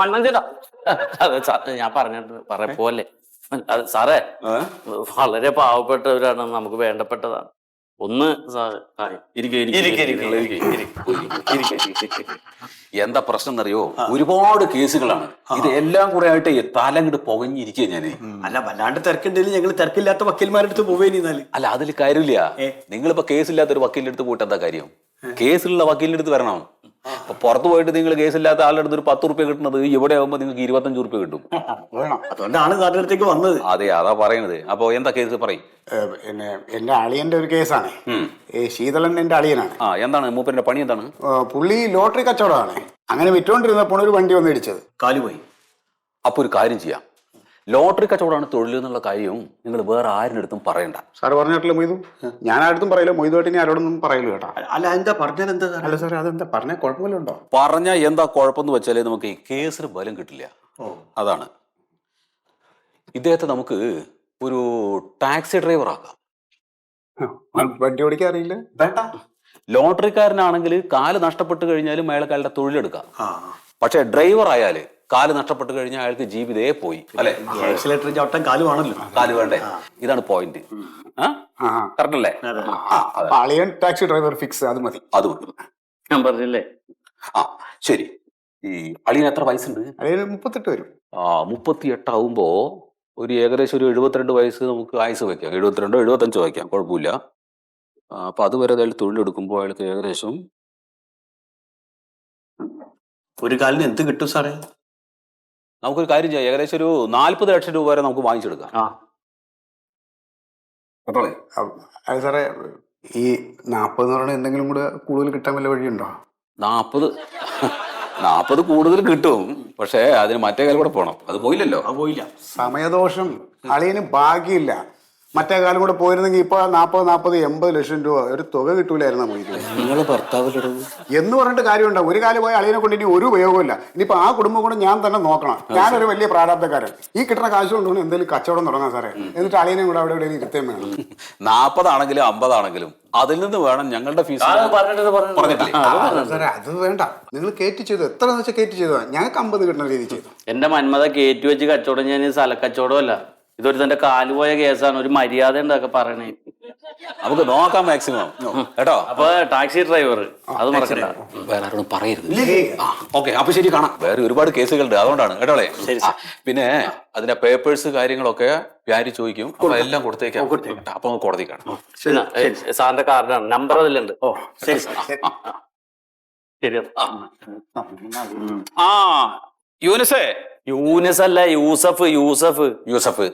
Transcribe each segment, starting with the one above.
മൺമഞ്ചേട്ടാ, അതെ ഞാൻ പോലെ സാറേ, വളരെ പാവപ്പെട്ടവരാണ്, നമുക്ക് വേണ്ടപ്പെട്ടതാണ്. ഒന്ന് എന്താ പ്രശ്നം എന്നറിയോ? ഒരുപാട് കേസുകളാണ്. ഇത് എല്ലാം കൂടെ ആയിട്ട് തലങ്ങട്ട് പുകഞ്ഞിരിക്കുക ഞാന്. അല്ല, വല്ലാണ്ട് തിരക്കുണ്ടെങ്കിൽ ഞങ്ങൾ തിരക്കില്ലാത്ത വക്കീൽമാരുടെ അടുത്ത് പോവേനിന്നാല്. അല്ല, അതിൽ കാര്യമില്ല. നിങ്ങളിപ്പോ കേസില്ലാത്ത ഒരു വക്കീലിന്റെ അടുത്ത് പോയിട്ട് എന്താ കാര്യം? കേസുള്ള വക്കീലിന്റെ അടുത്ത് വരണം. അപ്പൊ പുറത്ത് പോയിട്ട് നിങ്ങൾ കേസില്ലാത്ത ആളുടെ അടുത്ത് ഒരു 10 റുപ്യ കിട്ടുന്നത് ഇവിടെ ആകുമ്പോൾ നിങ്ങൾക്ക് 25 റുപ്യ കിട്ടും. അതുകൊണ്ടാണ് സാറിന്റെ അടുത്തേക്ക് വന്നത്. അതെ, അതാ പറയുന്നത്. അപ്പൊ എന്താ കേസ് പറയും? പിന്നെ എന്റെ അളിയന്റെ ഒരു കേസാണ്. ഈ ശീതളൻ എന്റെ അളിയനാണ്. എന്താണ് മൂപ്പന്റെ പണി? എന്താണ്? പുള്ളി ലോട്ടറി കച്ചവടമാണ്. അങ്ങനെ വിറ്റോണ്ടിരുന്നപ്പോൾ ഒരു വണ്ടി വന്ന് ഇടിച്ചത്, കാലുപോയി. അപ്പൊ ഒരു കാര്യം ചെയ്യാം, ലോട്ടറി കച്ചവടമാണ് തൊഴിൽ എന്നുള്ള കാര്യവും നിങ്ങൾ വേറെ ആരുടെ അടുത്തും പറയണ്ട. സാറ് പറഞ്ഞിട്ടില്ല മൊയ്തു? ഞാൻ ആരുടെ പറയില്ല, മൊയ്തുമായിട്ട് ആരോടൊന്നും പറയല്ലോ കേട്ടോ. അല്ല, എന്താ പറഞ്ഞാൽ എന്താ? അല്ല സാറേ, അതെന്താ പറഞ്ഞാൽ കുഴപ്പമില്ല ഉണ്ടോ? പറഞ്ഞാൽ എന്താ കുഴപ്പമെന്ന് വെച്ചാല് നമുക്ക് ഈ കേസിന് ബലം കിട്ടില്ല. അതാണ്. ഇദ്ദേഹത്തെ നമുക്ക് ഒരു ടാക്സി ഡ്രൈവർ ആക്കാം. വണ്ടി ഓടിക്കാൻ അറിയില്ല? വേണ്ട. ലോട്ടറിക്കാരനാണെങ്കിൽ കാല് നഷ്ടപ്പെട്ട് കഴിഞ്ഞാലും അയാൾക്ക് അയാളുടെ തൊഴിലെടുക്കാം. പക്ഷെ ഡ്രൈവർ ആയാല് കാല് നഷ്ടപ്പെട്ട് കഴിഞ്ഞാൽ അയാൾക്ക് ജീവിതേ പോയി, അല്ലെ? ചവിട്ടാൻ കാലുവാണല്ലോ. കാല് വേണ്ടേ? ഇതാണ് പോയിന്റ്. കറക്റ്റ് അല്ലേ? അളിയൻ ടാക്സി ഡ്രൈവർ ഫിക്സ്. അത് മതി, അത് മതി. ഞാൻ പറഞ്ഞില്ലേ? ശരി. ഈ അളിയൻ എത്ര വയസ്സുണ്ട്? അളിയൻ 38 വരും. 38 ആവുമ്പോ ഒരു ഏകദേശം ഒരു 72 വയസ്സ് നമുക്ക് ആയുസ് വയ്ക്കാം. 72 75 വയ്ക്കാം, കുഴപ്പമില്ല. അപ്പൊ അതുവരെ അയാൾ തൊഴിലെടുക്കുമ്പോൾ അയാൾക്ക് ഏകദേശം ഒരു കാലിന് എന്ത് കിട്ടും സാറേ? നമുക്കൊരു കാര്യം ചെയ്യാം, ഏകദേശം ഒരു 40 ലക്ഷം രൂപ വരെ നമുക്ക് വാങ്ങിച്ചെടുക്കാം. അത് സാറേ, ഈ 40 എന്ന് പറയുന്നത് എന്തെങ്കിലും കൂടെ കൂടുതൽ കിട്ടാൻ വല്ല വഴിയുണ്ടോ? 40 കൂടുതൽ കിട്ടും, പക്ഷെ അതിന് മറ്റേ കാലം കൂടെ പോകണം. അത് പോയില്ലല്ലോ. അത് പോയില്ല. സമയദോഷം. അളിയന് ഭാഗ്യമില്ല. മറ്റേ കാലം കൂടെ പോയിരുന്നെങ്കിൽ ഇപ്പൊ 40 80 ലക്ഷം രൂപ ഒരു തുക കിട്ടൂലായിരുന്നു മൊയ്തു. നിങ്ങള് ഭർത്താവിലോ എന്ന് പറഞ്ഞിട്ട് കാര്യമുണ്ടോ? ഒരു കാലം പോയി അളിയനെ കൊണ്ട് ഇനി ഒരു ഉപയോഗമില്ല. ഇനിയിപ്പോ ആ കുടുംബം കൂടെ ഞാൻ തന്നെ നോക്കണം. ഞാനൊരു വലിയ പ്രാരാബ്ധക്കാരൻ. ഈ കിട്ടുന്ന കാശ് കൊണ്ടുകൊണ്ട് എന്തെങ്കിലും കച്ചവടം തുടങ്ങാം സാറേ. എന്നിട്ട് അളിയനെ കൂടെ അവിടെ ഇവിടെ കൃത്യം വേണം. 40 ആണെങ്കിലും 50 ആണെങ്കിലും അതിൽ നിന്ന് വേണം ഞങ്ങളുടെ ഫീസ്. സാറേ, അത് വേണ്ട. നിങ്ങൾ കയറ്റി ചെയ്തു, എത്ര വെച്ചാൽ കയറ്റി ചെയ്തു. ഞങ്ങൾക്ക് 50 കിട്ടുന്ന രീതി ചെയ്തു. എന്റെ മന്മത കയറ്റി വെച്ച് കച്ചവടം. ഞാൻ സ്ഥലക്കച്ചവടം അല്ല, ഇതൊരു തന്റെ കാലുപോയ കേസാണ്. ഒരു മര്യാദ ഉണ്ടൊക്കെ പറയണേ. നമുക്ക് നോക്കാം മാക്സിമം കേട്ടോ. അപ്പൊ ടാക്സി ഡ്രൈവർ അത് മറക്കണ്ട, വേറെ ആരോടും പറയരുത്. ഓക്കെ, അപ്പൊ ശരി, കാണാം. വേറെ ഒരുപാട് കേസുകളുണ്ട്, അതുകൊണ്ടാണ് കേട്ടോളെ. പിന്നെ അതിന്റെ പേപ്പേഴ്സ് കാര്യങ്ങളൊക്കെ വ്യാരി ചോദിക്കും. അപ്പൊ എല്ലാം കൊടുത്തേക്കാം. അപ്പൊ കോടതി കാണാം. സാറിന്റെ കാർഡാണ്, നമ്പർ അതിലുണ്ട്. ഓ ശരി ശരി. യൂനസേ, അല്ല, യൂസഫ്.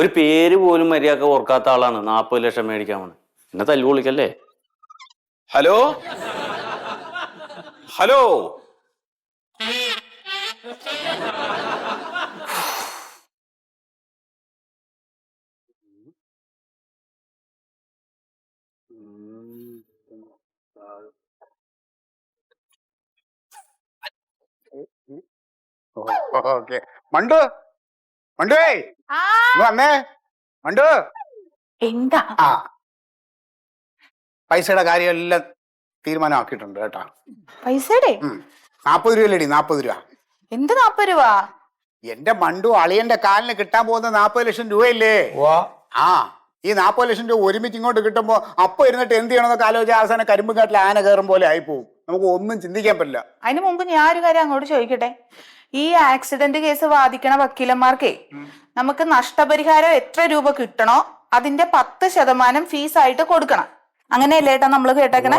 ഒരു പേര് പോലും മര്യാദ ഓർക്കാത്ത ആളാണ്. 40 ലക്ഷം മേടിക്കാൻ വന്ന് എന്നെ തല്ലു വിളിക്കല്ലേ. Hello okay. മണ്ടു വന്നേ. മണ്ടു, എന്താ? പൈസയുടെ കാര്യം എല്ലാം തീരുമാനമാക്കിയിട്ടുണ്ട് കേട്ടോ. പൈസയുടെ 40 രൂപയല്ലേടി? 40 രൂപ. എന്ത് 40 രൂപ? എന്റെ മണ്ടു, അളിയന്റെ കാലിന് കിട്ടാൻ പോകുന്ന 40 ലക്ഷം രൂപയില്ലേ? ഈ 40 ലക്ഷം രൂപ ഒരുമിച്ച് ഇങ്ങോട്ട് കിട്ടുമ്പോ അപ്പൊ ഇരുന്നിട്ട് എന്ത് ചെയ്യണമെന്നൊക്കെ ആലോചിച്ച അവസാനം കരിമ്പും കാട്ടിൽ ആന കയറും പോലെ ആയിപ്പോവും. നമുക്ക് ഒന്നും ചിന്തിക്കാൻ പറ്റില്ല. അതിന് മുമ്പ് ഞാൻ ഒരു കാര്യം അങ്ങോട്ട് ചോദിക്കട്ടെ. ഈ ആക്സിഡന്റ് കേസ് വാദിക്കണ വക്കീലന്മാർക്കേ നമുക്ക് നഷ്ടപരിഹാരം എത്ര രൂപ കിട്ടണോ അതിന്റെ 10% ഫീസായിട്ട് കൊടുക്കണം. അങ്ങനെയല്ലേ ഏട്ടാ നമ്മള് കേട്ടേക്കണേ?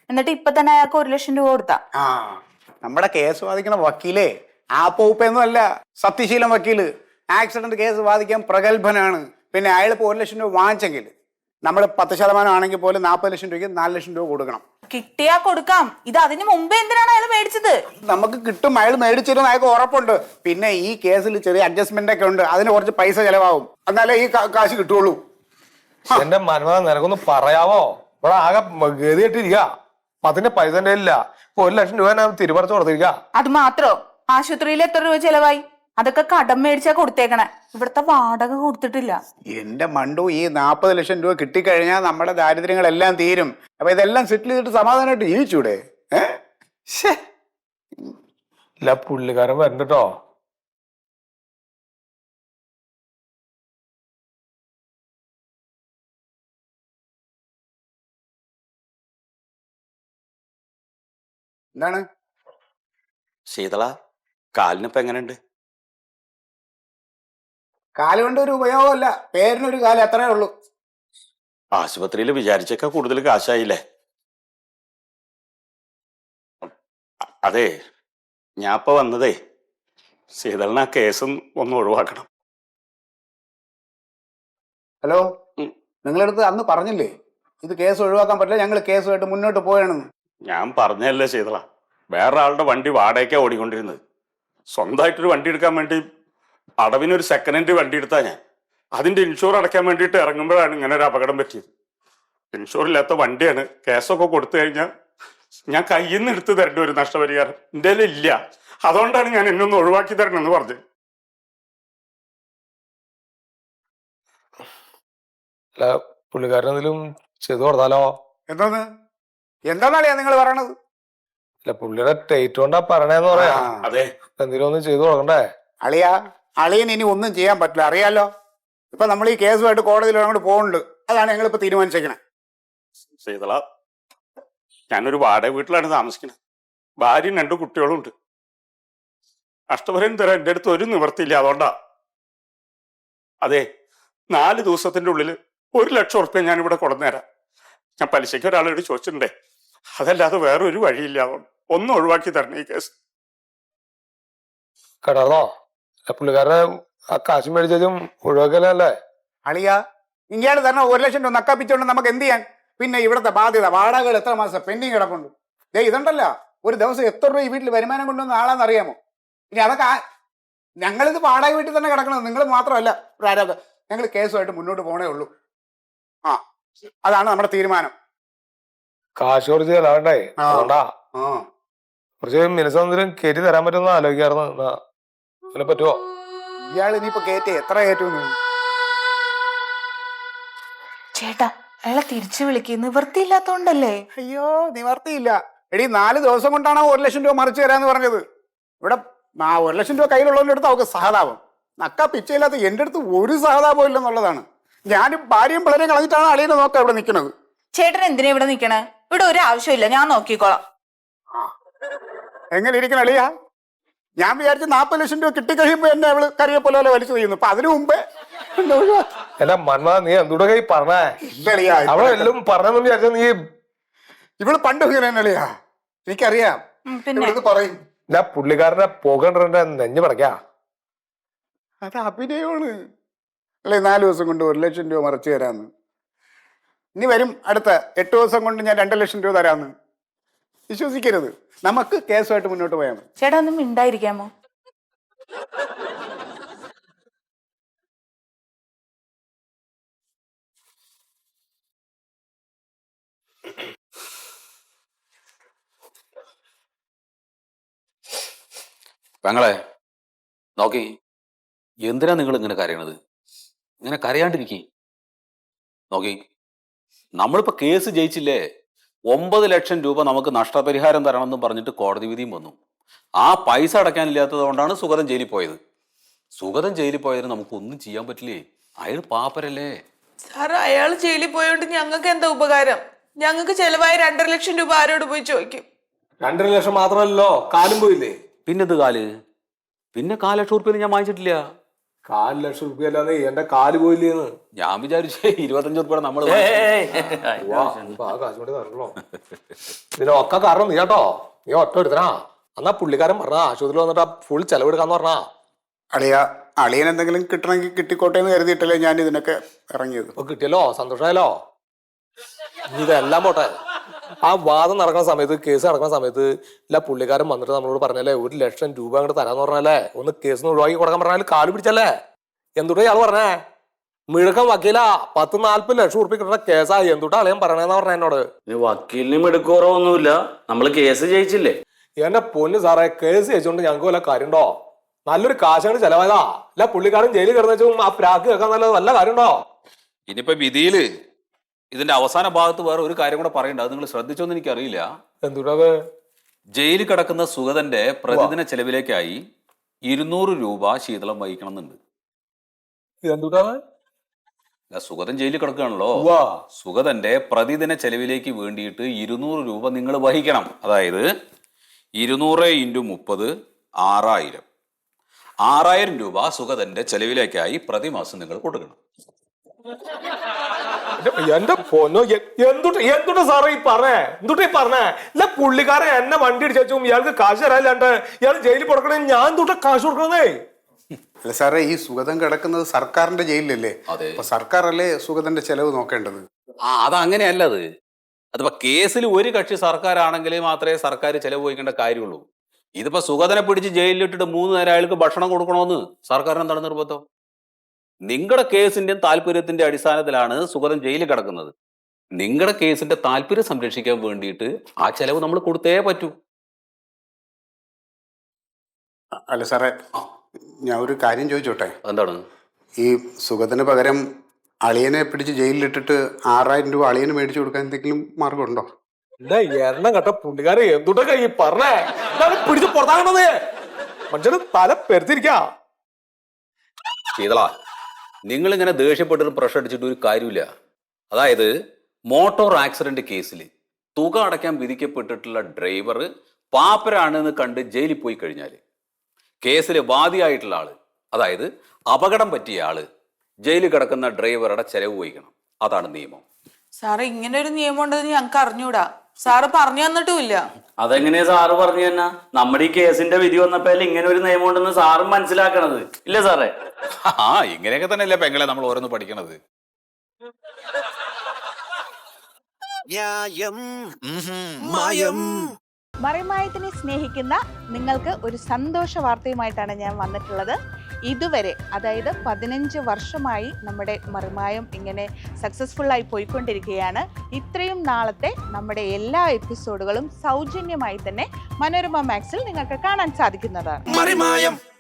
എന്നിട്ട് ഇപ്പൊ തന്നെ അയാൾക്ക് 1 ലക്ഷം രൂപ കൊടുത്താ. നമ്മുടെ കേസ് വാദിക്കണ വക്കീലേ ആപ്പൊന്നും അല്ല, സത്യശീലം വക്കീല്. ആക്സിഡന്റ് കേസ് വാദിക്കാൻ പ്രഗത്ഭനാണ്. പിന്നെ അയാളിപ്പോ 1 ലക്ഷം രൂപ വാങ്ങിച്ചെങ്കിൽ നമ്മൾ 10% ആണെങ്കിൽ പോലും 40 ലക്ഷം രൂപയ്ക്ക് 4 ലക്ഷം രൂപ കൊടുക്കണം. കിട്ടിയാ കൊടുക്കാം. ഇത് അതിന് മുമ്പേ എന്തിനാണ് അയാൾ മേടിച്ചത്? നമുക്ക് കിട്ടും. അയാൾ മേടിച്ചിരുന്ന അയാൾക്ക് ഉറപ്പുണ്ട്. പിന്നെ ഈ കേസിൽ ചെറിയ അഡ്ജസ്റ്റ്മെന്റ് ഒക്കെ ഉണ്ട്. അതിന് കുറച്ച് പൈസ ചെലവാകും. എന്നാലേ ഈ കാശ് കിട്ടുള്ളൂ. എന്റെ മന്മത, നിനക്കൊന്ന് പറയാവോ? ഇവിടെ ആകെ ഗതികെട്ടിരിക്ക. അതിന്റെ പൈസ ഇല്ല. 1 ലക്ഷം രൂപ ഞാൻ തിരുമറിച്ച് കൊടുത്തിരിക്ക. അത് മാത്രോ? ആശുപത്രിയിൽ എത്ര രൂപ ചെലവായി? അതൊക്കെ കടം മേടിച്ചാ കൊടുത്തേക്കണേ. ഇവിടുത്തെ വാടക കൊടുത്തിട്ടില്ല. എന്റെ മണ്ടു, ഈ 40 ലക്ഷം രൂപ കിട്ടിക്കഴിഞ്ഞാൽ നമ്മുടെ ദാരിദ്ര്യങ്ങളെല്ലാം തീരും. അപ്പൊ ഇതെല്ലാം സെറ്റിൽ ചെയ്തിട്ട് സമാധാനമായിട്ട് ജീവിച്ചൂടെ? ഇല്ല പുള്ളിക്കാരൻ വരണ്ടോ? എന്താണ് ശീതള, കാലിനിപ്പോ എങ്ങനെയുണ്ട്? കാല് കൊണ്ട് ഒരു ഉപയോഗമല്ല, പേരിനൊരു കാലം അത്രേ ഉള്ളൂ. ആശുപത്രിയിൽ വിചാരിച്ചൊക്കെ കൂടുതൽ കാശായില്ലേ? അതെ, ഞാൻ ഇപ്പൊ വന്നതേ ശീതളിന് ആ കേസും ഒന്ന് ഒഴിവാക്കണം. ഹലോ, നിങ്ങളടുത്ത് അന്ന് പറഞ്ഞില്ലേ ഇത് കേസ് ഒഴിവാക്കാൻ പറ്റില്ല, ഞങ്ങൾ കേസുമായിട്ട് മുന്നോട്ട് പോയാണെന്ന്. ഞാൻ പറഞ്ഞല്ലേ ശീതള, വേറെ ആളുടെ വണ്ടി വാടകയ്ക്കാ ഓടിക്കൊണ്ടിരുന്നത്. സ്വന്തമായിട്ടൊരു വണ്ടി എടുക്കാൻ വേണ്ടി അടവിനൊരു സെക്കൻഡ് ഹാൻഡ് വണ്ടി എടുത്താ ഞാൻ. അതിന്റെ ഇൻഷുർ അടയ്ക്കാൻ വേണ്ടിയിട്ട് ഇറങ്ങുമ്പോഴാണ് ഇങ്ങനെ ഒരു അപകടം പറ്റിയത്. ഇൻഷുർ ഇല്ലാത്ത വണ്ടിയാണ്. കേസൊക്കെ കൊടുത്തു കഴിഞ്ഞാൽ ഞാൻ കയ്യിൽ നിന്ന് എടുത്ത് തരേണ്ട ഒരു നഷ്ടപരിഹാരം എൻ്റെ ഇല്ല. അതുകൊണ്ടാണ് ഞാൻ എന്നൊന്ന് ഒഴിവാക്കി തരണമെന്ന് പറഞ്ഞത്. അല്ല പുള്ളിക്കാരൻ എന്തെങ്കിലും ചെയ്തു കൊടുത്താലോ? എന്തോന്ന് എന്താന്നറിയാ നിങ്ങൾ പറയണത്? അല്ല പുള്ളിയുടെ ടേറ്റ് കൊണ്ടാ പറയണേന്ന് പറയാ. അതെ, എന്തെങ്കിലും ഒന്ന് ചെയ്തു കൊടുക്കണ്ടേ? അളിയൻ ഇനി ഒന്നും ചെയ്യാൻ പറ്റില്ല, അറിയാലോ. ഇപ്പൊ നമ്മൾ ഈ കേസുമായിട്ട് കോടതിയിൽ അങ്ങോട്ട് പോകുന്നുണ്ട്. അതാണ് ഞങ്ങളിപ്പോ തീരുമാനിച്ചേക്കണേ. ശീതള, ഞാനൊരു വാടക വീട്ടിലാണ് താമസിക്കുന്നത്. ഭാര്യയും 2 കുട്ടികളും ഉണ്ട്. നഷ്ടപരിഹാരം തരാൻ എൻ്റെ അടുത്ത് ഒരു നിവൃത്തിയില്ല. അതുകൊണ്ടാ. അതെ, 4 ദിവസത്തിന്റെ ഉള്ളിൽ 1,00,000 ഉറുപ്പ്യ ഞാൻ ഇവിടെ കൊണ്ടുവന്നേരാം. ഞാൻ പലിശയ്ക്ക് ഒരാളോട് ചോദിച്ചിട്ടുണ്ടേ. അതല്ലാതെ വേറെ ഒരു വഴിയില്ല. അതുകൊണ്ട് ഒന്ന് ഒഴിവാക്കി തരണം ഈ കേസ്. കടന്നോ? പുള്ളിക്കാരനെ ആ കാശ് മേടിച്ചും ഒഴിവാക്കലല്ലേ? അളിയ ഇയാൾ തന്നെ 1,00,000 രൂപ നക്കാപ്പിച്ചോണ്ട് നമുക്ക് എന്ത് ചെയ്യാൻ? പിന്നെ ഇവിടുത്തെ ബാധ്യത, വാടകകൾ എത്ര മാസം പെൻഡിങ് കിടപ്പുണ്ട്. ഇതുണ്ടല്ല, ഒരു ദിവസം എത്ര രൂപ ഈ വീട്ടിൽ വരുമാനം കൊണ്ടുവന്ന ആളാന്ന് അറിയാമോ? ഇനി അതൊക്കെ ഞങ്ങളിത് വാടക വീട്ടിൽ തന്നെ കിടക്കണം. നിങ്ങൾ മാത്രമല്ല, ഞങ്ങൾ കേസുമായിട്ട് മുന്നോട്ട് പോകണേ ഉള്ളൂ. അതാണ് നമ്മുടെ തീരുമാനം. കാശ് കുറച്ച് ചെലവണ്ടേ? അതുകൊണ്ടാ ആ കുറച്ച് മിനിസം കയറ്റി തരാൻ പറ്റുമെന്ന് ആലോചിക്കാറുണ്ട്. അതിനെ പറ്റുമോ? ഇയാൾ ഇനിയിപ്പോ കയറ്റി എത്ര കയറ്റുമെന്ന്? ചേട്ടാ, അയാളെ തിരിച്ചു വിളിക്കുക, നിവൃത്തിയില്ലാത്തോണ്ടല്ലേ. അയ്യോ, നിവർത്തിയില്ല. എടി 4 ദിവസം കൊണ്ടാണ് 1,00,000 രൂപ മറിച്ച് തരാന്ന് പറഞ്ഞത്. ഇവിടെ 1,00,000 രൂപ കയ്യിലുള്ളവരുടെ അടുത്ത് അവർക്ക് സഹതാപം. നക്ക പിച്ചയില്ലാത്ത എൻ്റെ അടുത്ത് ഒരു സഹതാപം ഇല്ലെന്നുള്ളതാണ്. ഞാനും ഭാര്യയും പിള്ളേരെയും കളഞ്ഞിട്ടാണ് അളിയനെ നോക്കാം ഇവിടെ നിൽക്കുന്നത്. ചേട്ടൻ എന്തിനാ ഇവിടെ നിക്കണേ? ഇവിടെ ഒരു ആവശ്യമില്ല, ഞാൻ നോക്കിക്കോളാം. എങ്ങനെ ഇരിക്കണം അളിയ? ഞാൻ വിചാരിച്ച് 40,00,000 രൂപ കിട്ടിക്കഴിയുമ്പോ എന്നെ അവള് കറിയെ പോലെ വലിച്ചു ചെയ്യുന്നു. അപ്പൊ അതിനു മുമ്പേ എന്റെ മന്മ, നീ എന്തുടെ കൈ പറഞ്ഞേ? അവളെ എല്ലാം പറഞ്ഞെന്ന് വിചാരിച്ച നീ ഇവള് പണ്ട് ഇങ്ങനെ തന്നെ അളിയ, എനിക്കറിയാം. പിന്നെ പറയും ഞാൻ പുള്ളിക്കാരനെ പോകണ്ട നെഞ്ഞു പടക്കാ. അത് അഭിനയമാണ് അല്ലേ? 4 ദിവസം കൊണ്ട് 1,00,000 രൂപ മറിച്ച് തരാന്ന്. ഇനി വരും അടുത്ത 8 ദിവസം കൊണ്ട് ഞാൻ 2,00,000 രൂപ തരാന്ന്. വിശ്വസിക്കരുത്. നമുക്ക് കേസുമായിട്ട് മുന്നോട്ട് പോയാൽ മതി. ചേട്ടാ ഒന്നും മിണ്ടായിരിക്കാമോ? പെങ്ങളെ നോക്കി, എന്തിനാ നിങ്ങൾ ഇങ്ങനെ കരയണത്? ഇങ്ങനെ കരയാണ്ടിരിക്കേ. നോക്കി, നമ്മളിപ്പോ കേസ് ജയിച്ചില്ലേ? 9,00,000 രൂപ നമുക്ക് നഷ്ടപരിഹാരം തരണമെന്നും പറഞ്ഞിട്ട് കോടതി വിധിയും വന്നു. ആ പൈസ അടയ്ക്കാനില്ലാത്തത് കൊണ്ടാണ് സുഗതൻ ജയിലിൽ പോയത്. സുഗതൻ ജയിലിൽ പോയതിന് നമുക്കൊന്നും ചെയ്യാൻ പറ്റില്ലേ? അയാൾ പാപ്പരല്ലേ. സാറ്, അയാൾ ജയിലിൽ പോയോണ്ട് ഞങ്ങൾക്ക് എന്താ ഉപകാരം? ഞങ്ങൾക്ക് ചെലവായ 2,50,000 രൂപ ആരോട് പോയി ചോദിക്കും? 2,00,000 മാത്രമല്ലോ, കാലും പോയില്ലേ? പിന്നെന്ത് കാല്? പിന്നെ 4,00,000 ഉറുപ്പ്യ ഞാൻ വാങ്ങിച്ചിട്ടില്ല. 4,00,000 രൂപ അല്ലാതെ എന്റെ കാല് പോയില്ലേന്ന് ഞാൻ വിചാരിച്ചേ 25 ഉറുപ്പ്യ നമ്മൾ കാശ് കൊണ്ട് തരണല്ലോ. ഇതിനൊക്കെ കാരണം നീ കേട്ടോ. നീ ഒറ്റ എടുത്തനാ. എന്നാ പുള്ളിക്കാരൻ പറഞ്ഞ ആശുപത്രിയിൽ വന്നിട്ട് ഫുൾ ചെലവെടുക്കാന്ന് പറഞ്ഞാ. അളിയൻ എന്തെങ്കിലും കിട്ടണമെങ്കിൽ കിട്ടിക്കോട്ടെ എന്ന് കരുതിയിട്ടല്ലേ ഞാൻ ഇതിനൊക്കെ ഇറങ്ങിയത്. ഇപ്പൊ കിട്ടിയല്ലോ, സന്തോഷമായല്ലോ. ഇതെല്ലാം പോട്ടെ. ആ വാദം നടക്കുന്ന സമയത്ത്, കേസ് നടക്കുന്ന സമയത്ത് ഇല്ല പുള്ളിക്കാരൻ വന്നിട്ട് നമ്മളോട് പറഞ്ഞല്ലേ 1,00,000 രൂപ അങ്ങോട്ട് തരാന്ന് പറഞ്ഞല്ലേ, ഒന്ന് കേസിന് ഒഴിവാക്കി കൊടുക്കാൻ പറഞ്ഞാൽ കാല് പിടിച്ചല്ലേ. എന്തുട്ടാ ഇയാൾ പറഞ്ഞേ? മിഴുക്കം വക്കീല 10-40 ഉറുപ്പ്യ കിട്ടുന്ന കേസാ. എന്തുട്ടാ അളിയൻ പറയണേന്ന് പറഞ്ഞ എന്നോട്. വക്കീലിന് മിടുക്കുറവൊന്നുമില്ല, നമ്മള് കേസ് ജയിച്ചില്ലേ. എന്റെ പൊന്ന് സാറേ, കേസ് ജയിച്ചോണ്ട് ഞങ്ങൾക്ക് വല്ല കാര്യമുണ്ടോ? നല്ലൊരു കാശാണ് ചെലവായതാ. ഇല്ല പുള്ളിക്കാരൻ ജയിലിൽ കിടന്നു വെച്ചും ആ പ്രാക്ക് കേൾക്കാൻ നല്ല കാര്യമുണ്ടോ? ഇനിയിപ്പോ വിധിയില് ഇതിന്റെ അവസാന ഭാഗത്ത് വേറെ ഒരു കാര്യം കൂടെ പറയണ്ട. അത് നിങ്ങൾ ശ്രദ്ധിച്ചോന്ന് എനിക്കറിയില്ല. എന്തുട്ടാ? ജയിലിൽ കിടക്കുന്ന സുഗതന്റെ പ്രതിദിന ചെലവിലേക്കായി 200 രൂപ ശീതളം വഹിക്കണമെന്നുണ്ട്. എന്തുട്ടാണ്? സുഗതൻ ജയിലിൽ കിടക്കുകയാണല്ലോ. സുഗതന്റെ പ്രതിദിന ചെലവിലേക്ക് വേണ്ടിയിട്ട് 200 രൂപ നിങ്ങൾ വഹിക്കണം. അതായത് 200 × 30 6000. 6000 രൂപ സുഗതന്റെ ചെലവിലേക്കായി പ്രതിമാസം നിങ്ങൾ കൊടുക്കണം. എന്റെ പൊന്നോ, എന്തുട്ടാ സാറേ ഈ പറഞ്ഞേ? പറഞ്ഞേ ഇല്ല, പുള്ളിക്കാരൻ എന്നെ വണ്ടി ഇടിച്ചു, ഇയാൾക്ക് കാശ് തരാനില്ലാണ്ട് ഇയാൾ ജയിലിൽ കൊടുക്കണേ, ഞാൻ എന്തുട്ടാ കാശ് കൊടുക്കണേ? അല്ല സാറേ, ഈ സുഗതൻ കിടക്കുന്നത് സർക്കാരിന്റെ ജയിലിലല്ലേ? അപ്പൊ സർക്കാരല്ലേ സുഗതന്റെ ചെലവ് നോക്കേണ്ടത്? അതങ്ങനെയല്ല. അതിപ്പോ കേസിൽ ഒരു കക്ഷി സർക്കാരാണെങ്കിൽ മാത്രമേ സർക്കാർ ചെലവ് വഹിക്കേണ്ട കാര്യമുള്ളൂ. ഇതിപ്പോ സുഗതനെ പിടിച്ച് ജയിലിലിട്ടിട്ട് 3 നേരം അയാൾക്ക് ഭക്ഷണം കൊടുക്കണമെന്ന് സർക്കാരിന് എന്താണ് നിർബന്ധം? നിങ്ങളുടെ കേസിന്റെയും താല്പര്യത്തിന്റെ അടിസ്ഥാനത്തിലാണ് സുഗതൻ ജയിലിൽ കിടക്കുന്നത്. നിങ്ങളുടെ കേസിന്റെ താല്പര്യം സംരക്ഷിക്കാൻ വേണ്ടിയിട്ട് ആ ചെലവ് നമ്മൾ കൊടുത്തേ പറ്റൂ. അല്ല സാറേ, ഞാൻ ഒരു കാര്യം ചോദിച്ചോട്ടെ? എന്താണ്? ഈ സുഗതന് പകരം അളിയനെ പിടിച്ച് ജയിലിലിട്ടിട്ട് 6000 രൂപ അളിയന് മേടിച്ചു കൊടുക്കാൻ എന്തെങ്കിലും മാർഗമുണ്ടോ? എണ്ണം കട്ട പുള്ളിക്കാരെ എന്തുട്ടൊക്കെ ഈ പറഞ്ഞേ? പിടിച്ച് പുറത്താകണത് മനുഷ്യന് തല പെരുത്തിരിക്കാ. ശീതള, നിങ്ങളിങ്ങനെ ദേഷ്യപ്പെട്ടിട്ട് പ്രഷർ അടിച്ചിട്ട് ഒരു കാര്യമില്ല. അതായത് മോട്ടോർ ആക്സിഡന്റ് കേസിൽ തുക അടയ്ക്കാൻ വിധിക്കപ്പെട്ടിട്ടുള്ള ഡ്രൈവർ പാപ്പരാണെന്ന് കണ്ട് ജയിലിൽ പോയി കഴിഞ്ഞാൽ കേസിൽ വാദിയായിട്ടുള്ള ആള്, അതായത് അപകടം പറ്റിയ ആള്, ജയിലിൽ കിടക്കുന്ന ഡ്രൈവറുടെ ചെലവ് വഹിക്കണം. അതാണ് നിയമം. സാറ് ഇങ്ങനെ ഒരു നിയമം ഉണ്ടെന്ന് ഞങ്ങൾക്ക് അറിഞ്ഞൂടാ. സാറ് പറഞ്ഞു തന്നിട്ടുമില്ല. അതെങ്ങനെയാ സാറ് പറഞ്ഞു തന്നെ? നമ്മുടെ ഈ കേസിന്റെ വിധി വന്നപ്പോ ഇങ്ങനെ ഒരു നിയമം ഉണ്ടെന്ന് സാറും മനസ്സിലാക്കണത് ഇല്ലേ സാറേ? ഇങ്ങനെയൊക്കെ തന്നെയല്ലേ പെങ്ങളെ നമ്മൾ ഓരോന്ന് പഠിക്കണത്. മറിമായത്തിനെ സ്നേഹിക്കുന്ന നിങ്ങൾക്ക് ഒരു സന്തോഷ വാർത്തയുമായിട്ടാണ് ഞാൻ വന്നിട്ടുള്ളത്. ഇതുവരെ, അതായത് 15 വർഷമായി നമ്മുടെ മറിമായം ഇങ്ങനെ സക്സസ്ഫുള്ളായി പോയിക്കൊണ്ടിരിക്കുകയാണ്. ഇത്രയും നാളത്തെ നമ്മുടെ എല്ലാ എപ്പിസോഡുകളും സൗജന്യമായി തന്നെ മനോരമ മാക്സിൽ നിങ്ങൾക്ക് കാണാൻ സാധിക്കുന്നതാണ്.